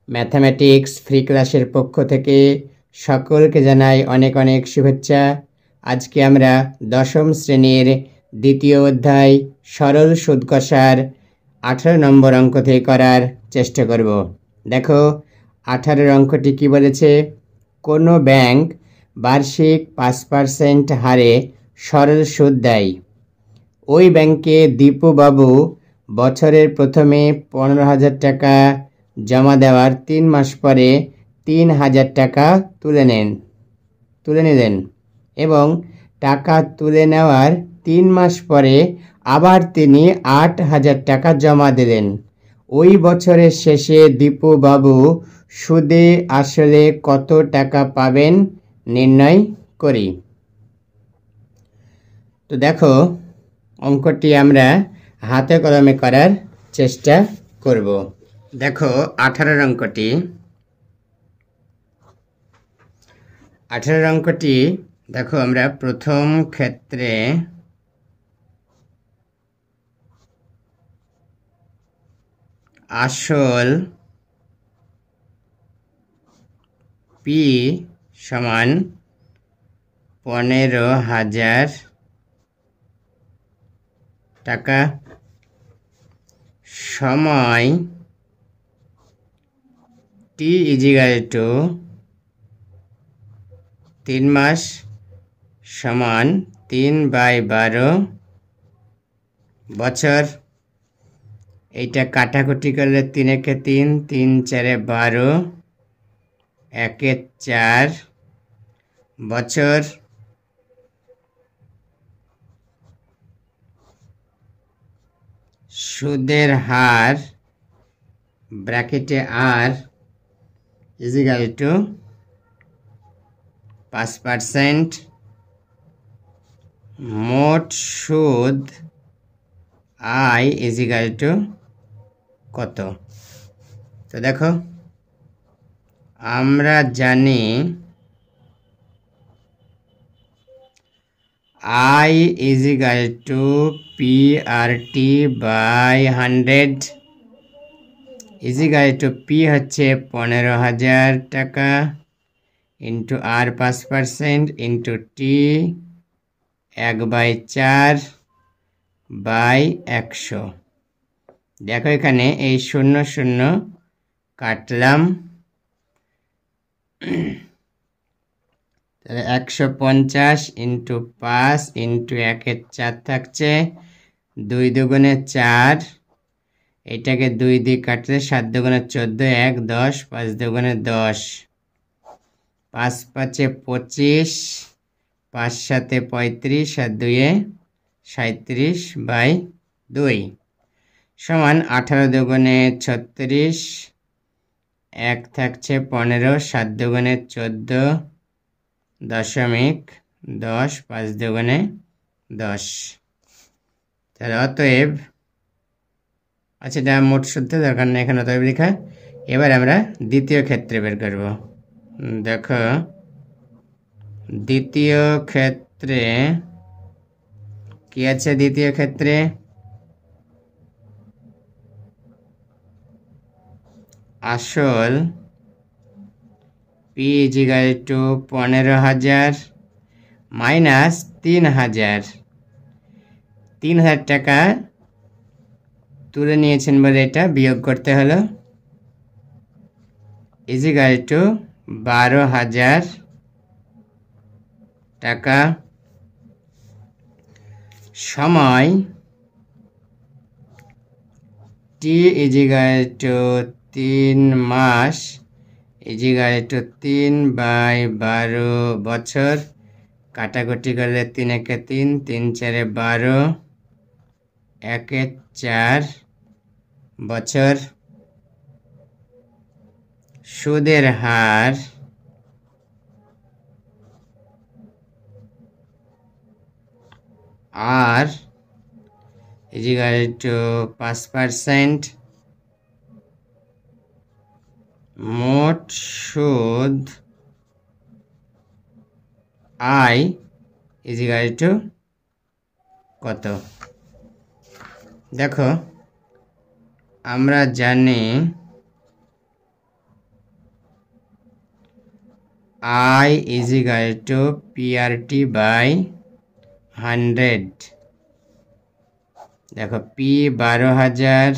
Mathematics free ক্লাসের পক্ষ থেকে সকলকে জানাই অনেক অনেক শুভেচ্ছা। আজকে আমরা দশম শ্রেণীর দ্বিতীয় অধ্যায় সরল সুদ কষার 18 নম্বর অঙ্ক থেকে করার চেষ্টা করব। দেখো 18 অঙ্কটি কি বলেছে, কোনো ব্যাংক বার্ষিক 5% হারে সরল সুদ দেয়। ওই ব্যাংকে দীপুবাবু বছরের প্রথমে 15,000 টাকা জমা দেওয়ার 3 মাস পরে 3,000 টাকা তুলে নিলেন এবং টাকা তুলে নেওয়ার 3 মাস পরে আবার তিনি 8,000 টাকা জমা দিলেন। ওই বছরের শেষে দীপুবাবু সুদে আসলে কত টাকা পাবেন নির্ণয় করি। তো দেখো অঙ্কটি আমরা হাতে কলমে করার চেষ্টা করব। দেখো 18 অঙ্কটি দেখো আমরা প্রথম ক্ষেত্রে আসল পি সমান 15,000 টাকা, সময় টি ইজিক্যাল টু 3 মাস সমান 3/12 বছর। এইটা কাটাকুটি করলে 3 একে 3, 3 4 12, 1 4 বছর। সুদের হার ব্র্যাকেটে আর ইজিক্যাল টু 5%। মোট সুদ আই ইজিক্যাল টু কত? তো দেখো আমরা জানি I equal to PRT/100 equal to P হচ্ছে 15,000 টাকা ইন্টু আর 5% ইন্টু টি 1/4/100। দেখো এখানে এই 0 0 কাটলাম, তাহলে 150 ইন্টু 5 ইন্টু 1 4 থাকছে, 2 দুগুণে 4, এটাকে 2 দিয়ে কাটলে 7 দুগুণে 14, 1 10, 5 দুগুণে 10, 5 5 25, 5 7 35, 7 2 37/2 সমান 18 দুগুণে 36, 1 থাকছে 15, 7 দুগুণে 14 দশমিক 10, 5 দুগুণে 10। তাহলে অতএব, আচ্ছা এটা মোট সূত্র দরকার নেই এখানে অতএব লেখা। এবার আমরা দ্বিতীয় ক্ষেত্রে বের করব। দেখো দ্বিতীয় ক্ষেত্রে কি আছে? দ্বিতীয় ক্ষেত্রে আসল পি ইজিক্যাল টু 15,000 মাইনাস 3,000। 3,000 টাকা তুলে নিয়েছেন বলে এটা বিয়োগ করতে হলো, ইজিক্যাল টু 12,000 টাকা, সময় টি ইজিক্যাল টু 3 মাস ইজিক্যাল টু 3/12 বছর। কাটাকুটি করলে 3 একে 3, 3 4 12, 1 4 বছর। সুদের হার আর ইজিক্যাল টু 5%। মোট সুদ আই ইজিক্যাল টু কত? দেখো আমরা জানি I is equal to PRT by 100। দেখো P 12,000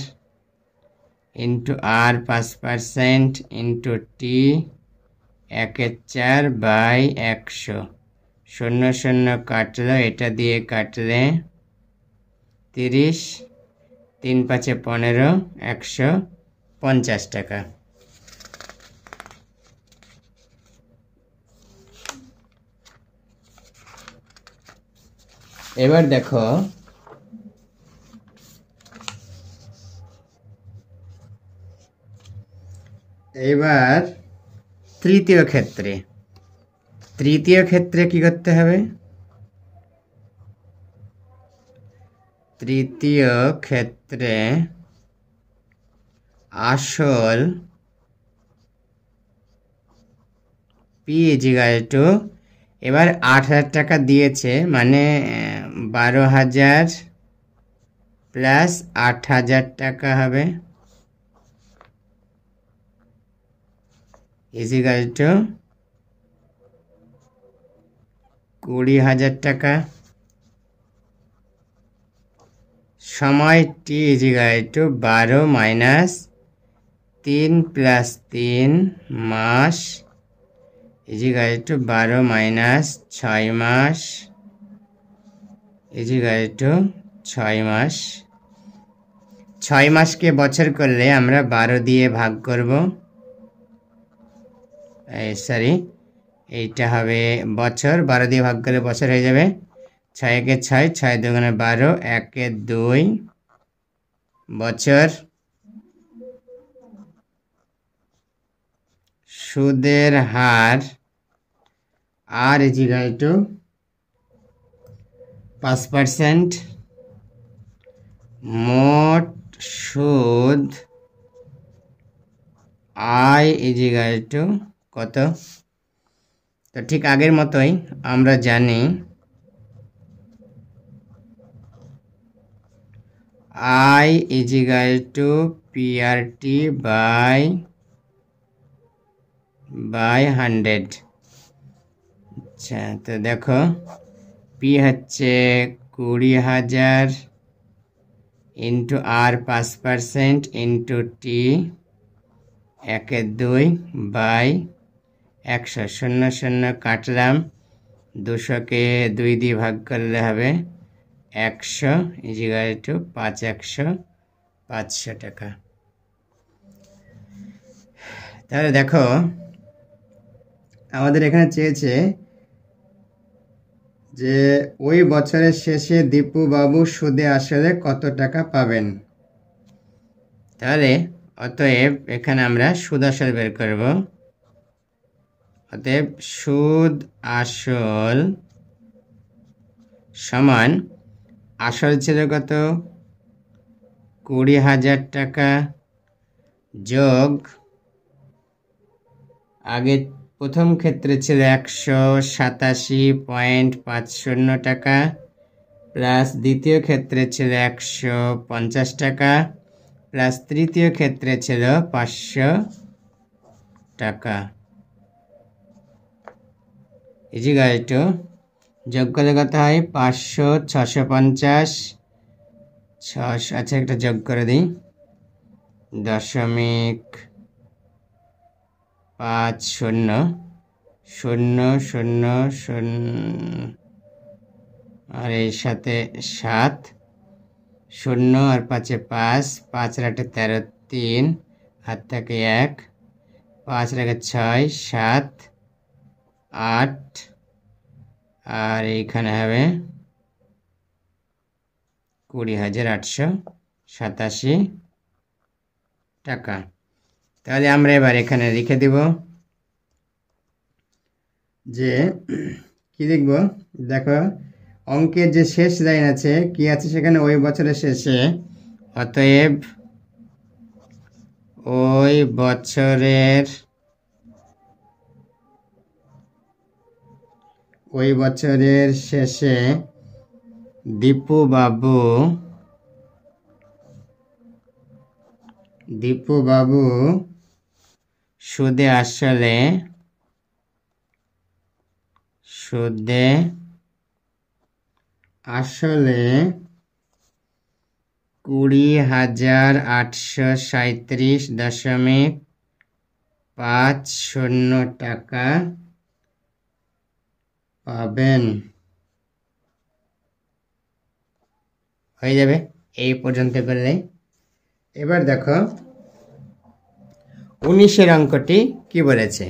into R 5% into T 1/4 by 100। 0 0 কাটলো, এটা দিয়ে কাটলে 30, 3 5 15, 150 টাকা। এবার দেখো এবার তৃতীয় ক্ষেত্রে কি করতে হবে? তৃতীয় ক্ষেত্রে আসল P = এবার 8,000 টাকা দিয়েছে, মানে 12,000 প্লাস 8,000 টাকা হবে = 20,000 টাকা। সময় T = 12 মাইনাস 3 প্লাস 3 মাস = 12 মাইনাস 6 মাস = 6 মাস। 6 মাসকে বছর করলে আমরা 12 দিয়ে ভাগ করব। এইটা হবে বছর, 12 দিয়ে ভাগ করলে বছর হয়ে যাবে। 6 একে 6, 6 দুগুণে 12, 1 এ 2 বছর। সুদের হার R = 5%। মোট সুদ I = কত? তো ঠিক আগের মতোই আমরা জানি I = PRT by 100। আচ্ছা, তো দেখো P হচ্ছে 20,000 ইন্টু R 5% ইন্টু T 1 এ 2 বাই 100। 0 0 কাটলাম, 200কে 2 দিয়ে ভাগ করলে হবে 100 = 500 টাকা। তাহলে দেখো আমাদের এখানে চেয়েছে যে ওই বছরের শেষে দীপু বাবু সুদে আসলে কত টাকা পাবেন। তাহলে অতএব এখানে আমরা সুদ আসল বের করব। অতএব সুদ আসল সমান, আসল ছিল কত? 20,000 টাকা যোগ আগে প্রথম ক্ষেত্রে ছিল 187.50 টাকা, প্লাস দ্বিতীয় ক্ষেত্রে ছিল 150 টাকা, প্লাস তৃতীয় ক্ষেত্রে ছিল 500 টাকা যোগ করলে কত হয়? 500, 650, 600। আচ্ছা, একটা যোগ করে দিই, 0.500000 আর এর সাথে 7, 0 আর 5 এ 5, 5 আর 8 এ 13, 3 হাত থেকে 1, 5 আর 6, 7, 8 আর এইখানে হবে 20,887 টাকা। তাহলে আমরা এবার এখানে লিখে দিব যে কি লিখব? দেখো অঙ্কের যে শেষ লাইন আছে, কি আছে সেখানে? ওই বছরের শেষে। অতএব ওই বছরের শেষে দীপু বাবু সুদে আসলে সুদে আসলে 20,837.50 টাকা পাবেন। হয়ে যাবে এই পর্যন্ত করলে। এবার দেখো 19-এর অঙ্কটি কি বলেছে।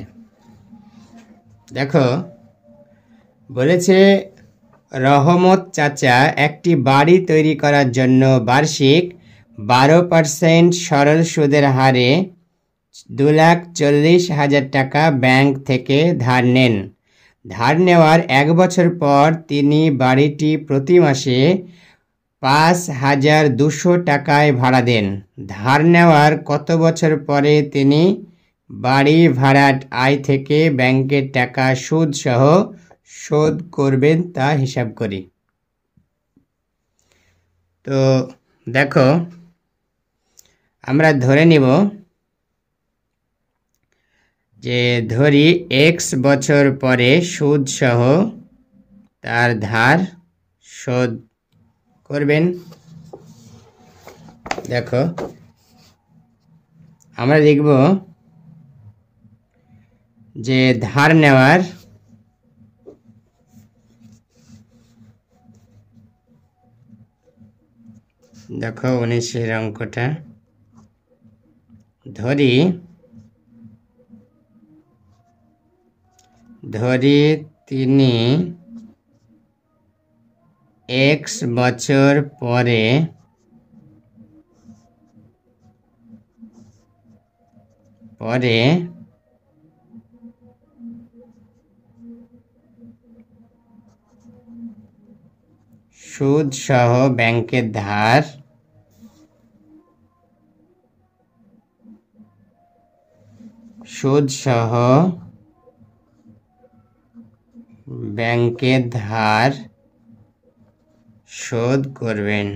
দেখো বলেছে রহমত চাচা একটি বাড়ি তৈরি করার জন্য বার্ষিক 12% সরল সুদের হারে 2,40,000 টাকা ব্যাংক থেকে ধার নেন। ধার নেওয়ার 1 বছর পর তিনি বাড়িটি প্রতি মাসে 5,200 টাকায় ভাড়া দেন। ধার নেওয়ার কত বছর পরে তিনি বাড়ি ভাড়ার আয় থেকে ব্যাংকের টাকা সুদ সহ শোধ করবেন তা হিসাব করি। তো দেখো আমরা ধরে নিব যে ধরি x বছর পরে সুদ সহ তার ধার শোধ করবেন। দেখো আমরা লিখব যে ধার নেওয়ার দেখো 19-এর অঙ্কটা ধরি তিনি x বছর পরে সুদ সহ ব্যাংকের ধার শোধ করবেন।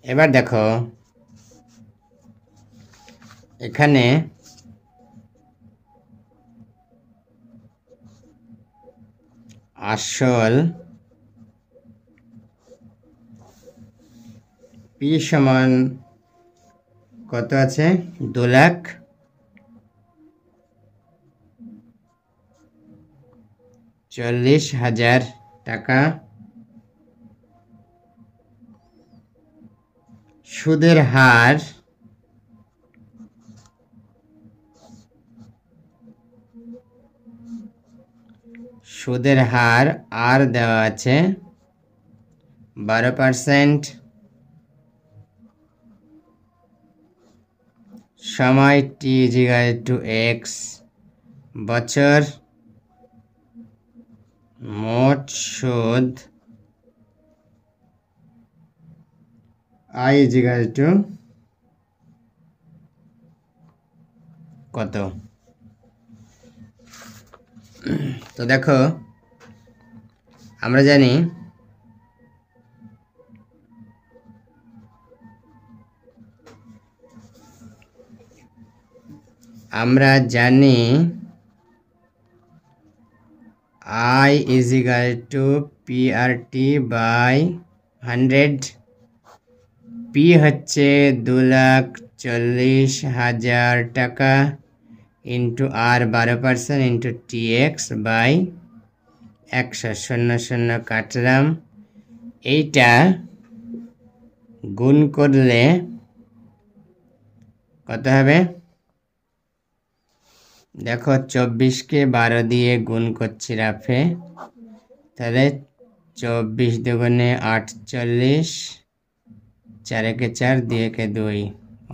এবার দেখো এখানে আসল P সমান কত আছে 2,40,000 টাকা। সুদের হার আর দেওয়া আছে 12%। সময় t = x বছর। মোট সুদ i = কত। তো দেখো আমরা জানি I = PRT/100। P হচ্ছে 2,40,000 টাকা ইন্টু আর 12% ইন্টু TX/100। 0 কাটলাম। এইটা গুণ করলে কত হবে? দেখো 24-কে 12 দিয়ে গুণ করছি রাফে, তাহলে 24 দুগুণে 48, 4 × 4, 2 × 2,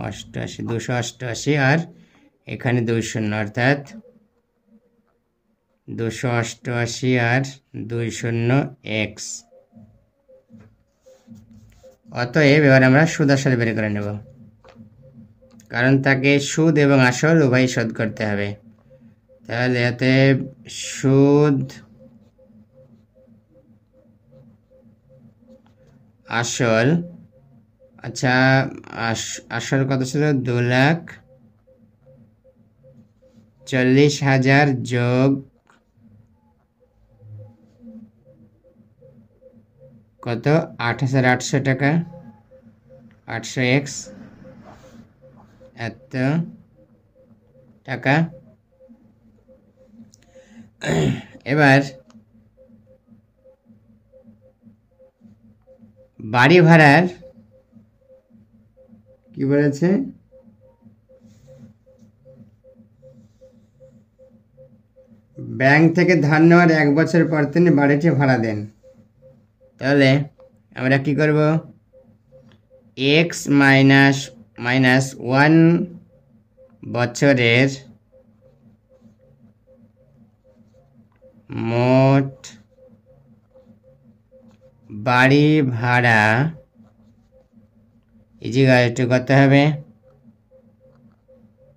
88, 288 আর এখানে 2 শূন্য অর্থাৎ 288 আর 2 শূন্য x। অতএব এবার আমরা সুদ আসল বের করে নেব, কারণ তাকে সুদ এবং আসল উভয় শোধ করতে হবে। তাহলে এতে সুদ আসল, আচ্ছা আসল কত ছিল? 2,40,000 40,000 যোগ কত 8,800 টাকা 800x এত টাকা। এবার বাড়ি ভাড়ার কি বলেছে, ব্যাংক থেকে ধার নেওয়ার 1 বছর পর তিনি বাড়িটি ভাড়া দেন। তাহলে আমরা কি করব, x মাইনাস 1 বছরের মোট বাড়ি ভাড়া ইজিকাল কত হবে,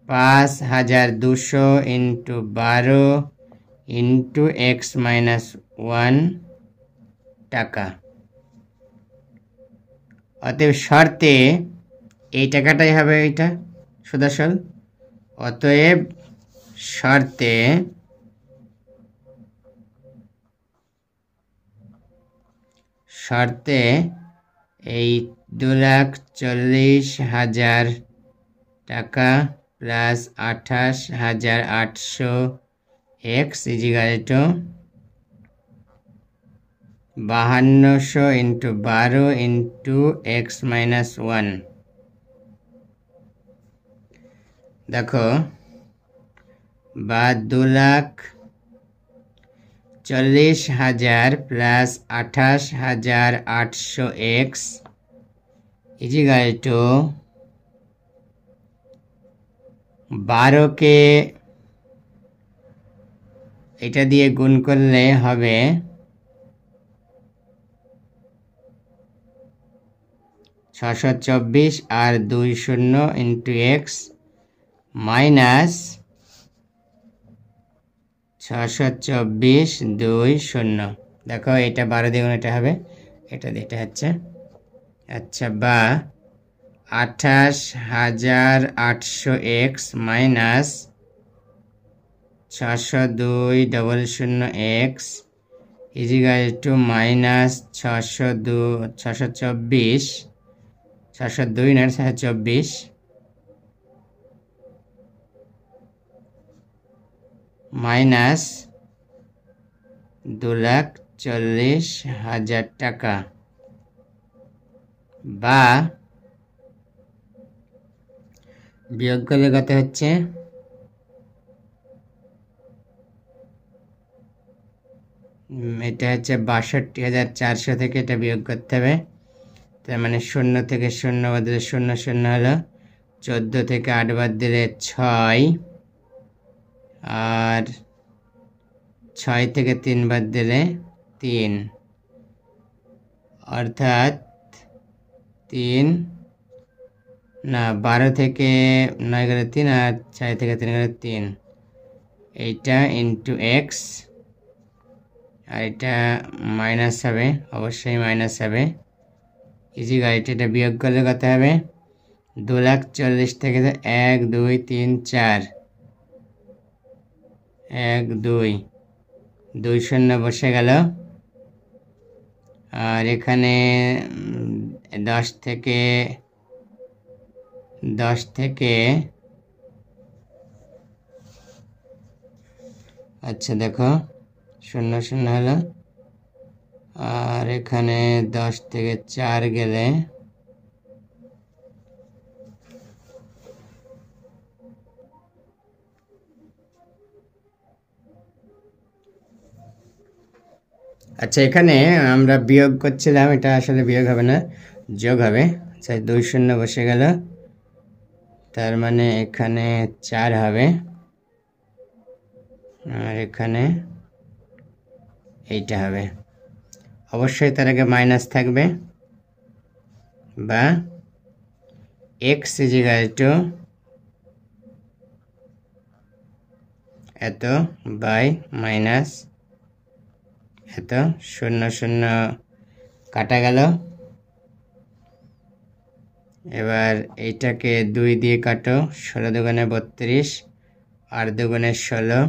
5,200 ইন্টু 12 ইন্টু x মাইনাস 1 টাকা। অতএব শর্তে এই টাকাটাই হবে, এইটা সুদাসল। অতএব শর্তে এই 2,40,000 টাকা plus 28,800 x equal to 5200 into 12 into x minus 1। দেখো বা 2,40,000 প্লাস 28,800 x ইজিকাল টু 12কে এটা দিয়ে গুণ করলে হবে 624 আর 20 ইন্টু এক্স মাইনাস 624 20। দেখো এটা 12 দ্বিগুণ এটা হবে, এটা হচ্ছে আচ্ছা, বা 28,800 x minus 602 x equal to minus 624 602 না 624 মাইনাস 2,40,000 টাকা, বা বিয়োগ করলে কত হচ্ছে, এটা হচ্ছে 62,400 থেকে এটা বিয়োগ করতে হবে। তার মানে 0 থেকে 0 বাদ দিলে 0 0 হলো, 14 থেকে 8 বাদ দিলে 6, আর 6 থেকে 3 বাদ দিলে 3, অর্থাৎ 3 না 12 থেকে 9 গেলে 3 আর 6 থেকে 3 গেলে 3, এইটা ইন্টু এক্স আর এটা মাইনাস হবে, অবশ্যই মাইনাস হবে। ইজিকাল এটা বিয়োগ করলে কত হবে, 2,40,000 থেকে 1 2 3 4 1 2 2 0 বসে গেল, আর এখানে 10 থেকে আচ্ছা দেখো 0 0 হলো, আর এখানে 10 থেকে 4 গেলে আচ্ছা, এখানে আমরা বিয়োগ করছিলাম, এটা আসলে বিয়োগ হবে না, যোগ হবে। আচ্ছা 2 0 বসে গেল, তার মানে এখানে 4 হবে, আর এখানে এইটা হবে। অবশ্যই তার আগে মাইনাস থাকবে, বা এক্স ইজিকাল টু এত বাই মাইনাস এত, 0 0 কাটা গেল। এবার এইটাকে 2 দিয়ে কাটো, 16 দুগুণে 32, 8 দুগুণে 16,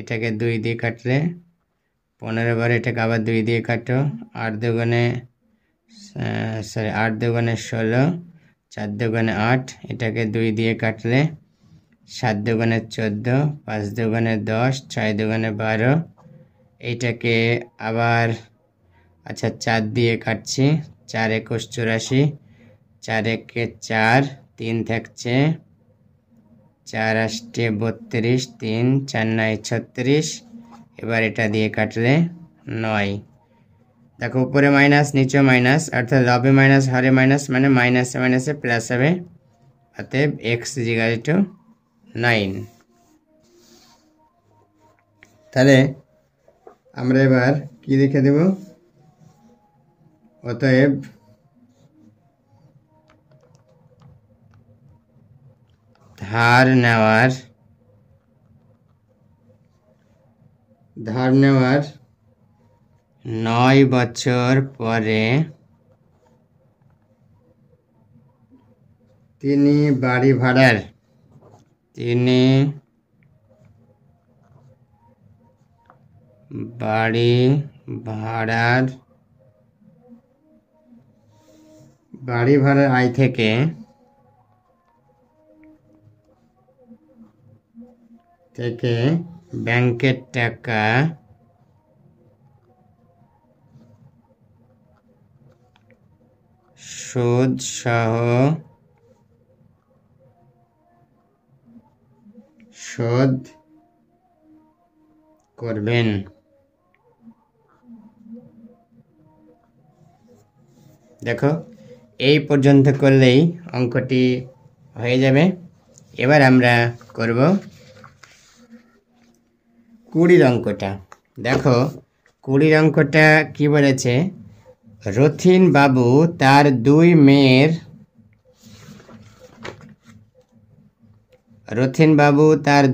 এটাকে 2 দিয়ে কাটলে 15 বার, এটাকে আবার 2 দিয়ে কাটো। 8 দুগুণে 16, 4 দুগুণে 8, এটাকে 2 দিয়ে কাটলে 7 দুগুণে 14, 5 দুগুণে 10, 6 দুগুণে 12, এইটাকে আবার 4 দিয়ে কাটছি। 4 21 84, 4 একে 4, 3 থাকছে, 4 8 32, 3 4 9 36, এবার এটা দিয়ে কাটলে 9। দেখো উপরে মাইনাস নিচে মাইনাস, অর্থাৎ লবে মাইনাস হরে মাইনাস, মানে মাইনাসে মাইনাসে প্লাস হবে। অতএব এক্স ইকুয়াল টু 9। তাহলে আমরা এবার কি লিখে দেব? অতএব ধার নেওয়ার 9 বছর পরে তিনি বাড়ি ভাড়ার আয় থেকে ব্যাংকের টাকা সুদ সহ শোধ করবেন। দেখো এই পর্যন্ত করলেই অঙ্কটি হয়ে যাবে। এবার আমরা করব 20 অঙ্কটা। দেখো 20 অঙ্কটা কি বলেছে? রথিন বাবু তার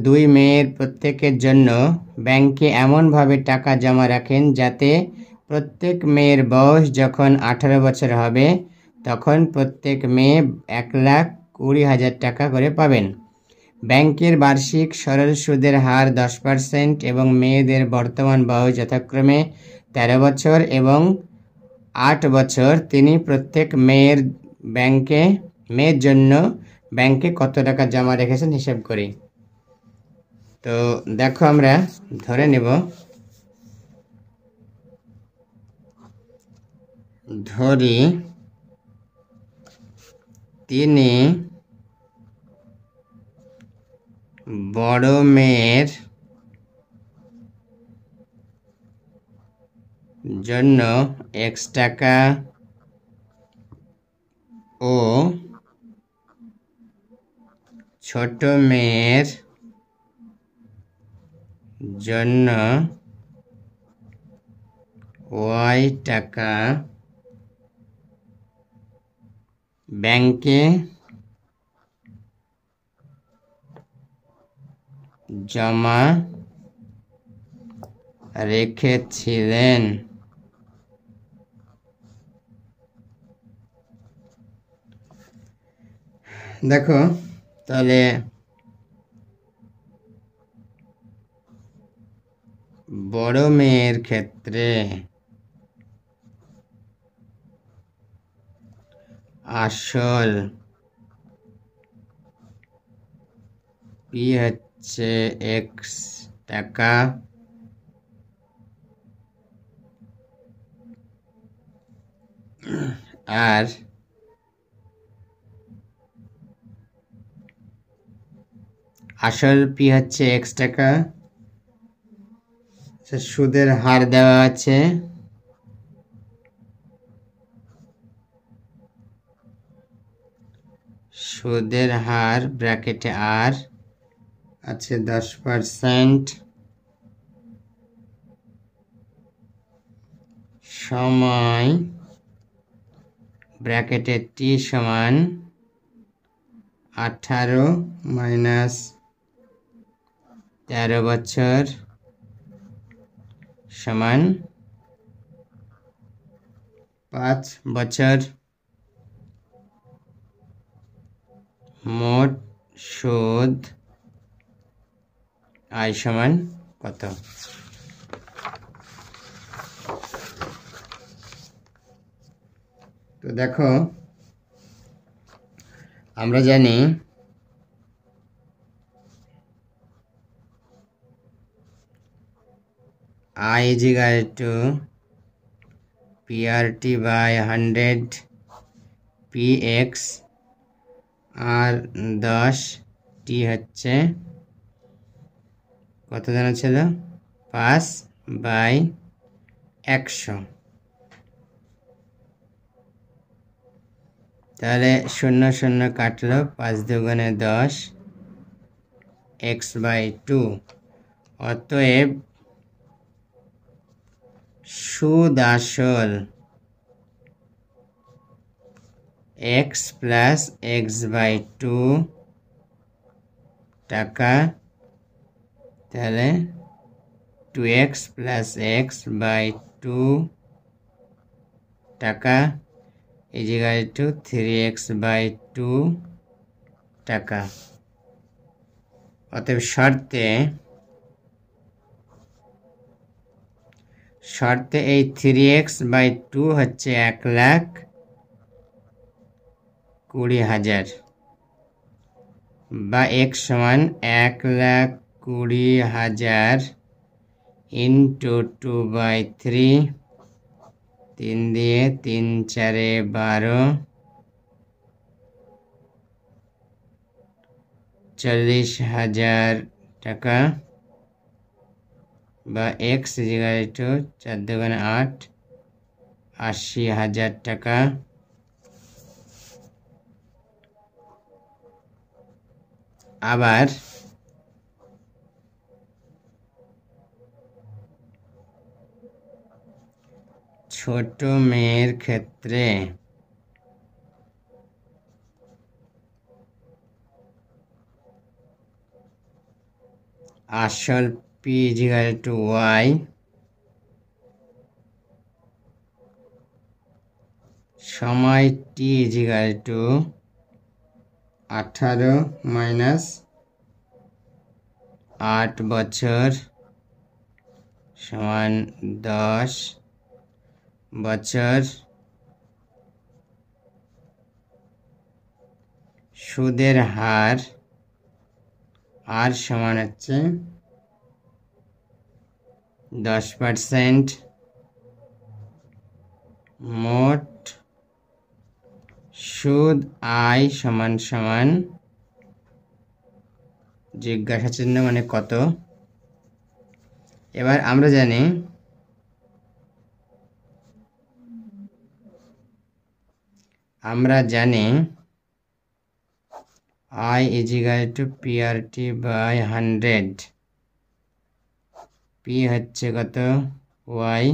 দুই মেয়ের প্রত্যেকের জন্য ব্যাংকে এমনভাবে টাকা জমা রাখেন যাতে প্রত্যেক মেয়ের বয়স যখন 18 বছর হবে তখন প্রত্যেক মেয়ে 1,20,000 টাকা করে পাবেন। ব্যাংকের বার্ষিক সরল সুদের হার 10% এবং মেয়েদের বর্তমান বয়স যথাক্রমে 13 বছর এবং 8 বছর। তিনি প্রত্যেক মেয়ের জন্য ব্যাংকে কত টাকা জমা রেখেছেন হিসাব করি। তো দেখো আমরা ধরে নেব, ধরি তিনি বড় মেয়ের জন্য x টাকা ও ছোট মেয়ের জন্য y টাকা ব্যাংকে জমা রেখেছিলেন। দেখো তাহলে বড় মেয়ের ক্ষেত্রে আসল পি হচ্ছে x টাকা আর আসল পি হচ্ছে x টাকা, সুদের হার দেওয়া আছে সুদের হার ব্র্যাকেটে আর আছে 10%, সময় ব্র্যাকেটে টি সমান 18 মাইনাস 13 বছর সমান 5 বছর। মোট সুদ আয় সমান কত? তো দেখো, আমরা জানি I is equal to PRT by 100 PX R 10 T হচ্ছে কত জানা ছিল? 5/100। তাহলে 0 0 কাটলো, 5 দুগুণে 10, x/2। অতএব সুদ আসল x প্লাস x/2 টাকা, তাহলে 2x প্লাস x/2 টাকা is equal to 3x/2 টাকা। অতএব শর্তে এই 3x/2 হচ্ছে 1,20,000 বা x সমান 1,20,000 ইন্টু 2/3, 3 দিয়ে 3 4 12, 40,000 টাকা বা x is equal to 4 দুগুণে 8, 80,000 টাকা। আবার ছোট মেয়ের ক্ষেত্রে আসল p is equal to y সময় t is equal to 18 minus 8 বছর সমান 10 বছর। সুদের হার আর সমান হচ্ছে 10%। মোট সুদ আয় সমান সমান জিজ্ঞাসা চিহ্ন মানে কত। এবার আমরা জানি I is equal to PRT by 100। P হচ্ছে কত? Y,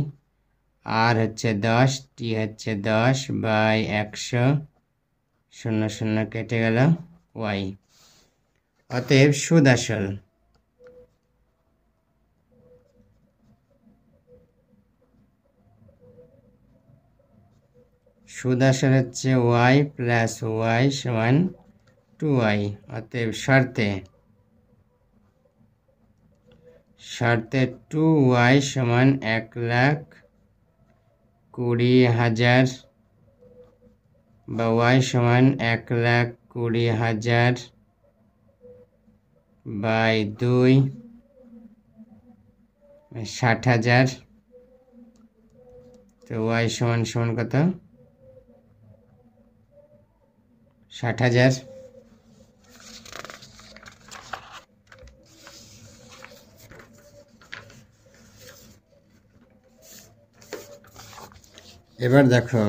R হচ্ছে 10, T হচ্ছে 10/100, 0 0 কেটে গেল y। অতএব সুদ আসল হচ্ছে y প্লাস y সমান 2y। অতএব শর্তে 2y সমান 1,20,000 বা y সমান 1,20,000 বাই 2, 60,000। তো y সমান কত? 60,000। এবার দেখো,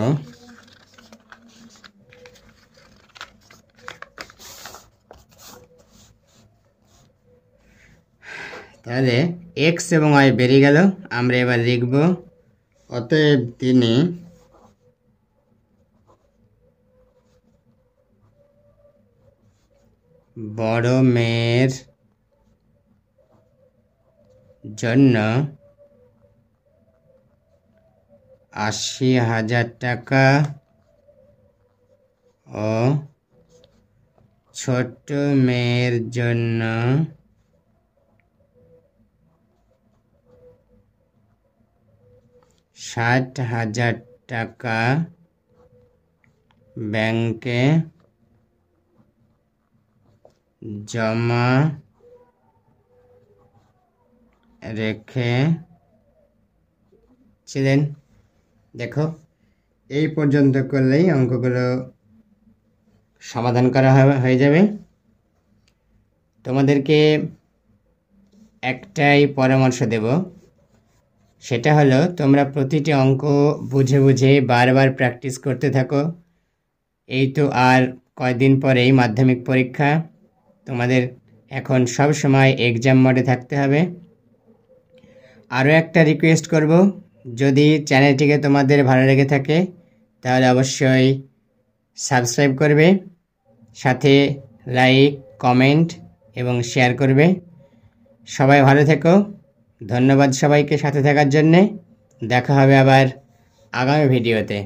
তাহলে x এবং y বেরিয়ে গেল। আমরা এবার লিখব, অতএব তিনি বড় মেয়ের জন্য 80,000 টাকা ও ছোট মেয়ের জন্য 60,000 টাকা ব্যাংকে জমা রেখেছিলেন। দেখো, এই পর্যন্ত করলেই অঙ্কগুলো সমাধান করা হয়ে যাবে। তোমাদেরকে একটাই পরামর্শ দেব, সেটা হলো তোমরা প্রতিটি অঙ্ক বুঝে বুঝে বারবার প্র্যাকটিস করতে থাকো। এই তো আর কয়দিন পরেই মাধ্যমিক পরীক্ষা, তোমাদের এখন সব সময় এক্সাম মোডে থাকতে হবে। আরও একটা রিকোয়েস্ট করব, যদি চ্যানেলটিকে তোমাদের ভালো লেগে থাকে তাহলে অবশ্যই সাবস্ক্রাইব করবে, সাথে লাইক, কমেন্ট এবং শেয়ার করবে। সবাই ভালো থেকো। ধন্যবাদ সবাইকে সাথে থাকার জন্যে। দেখা হবে আবার আগামী ভিডিওতে।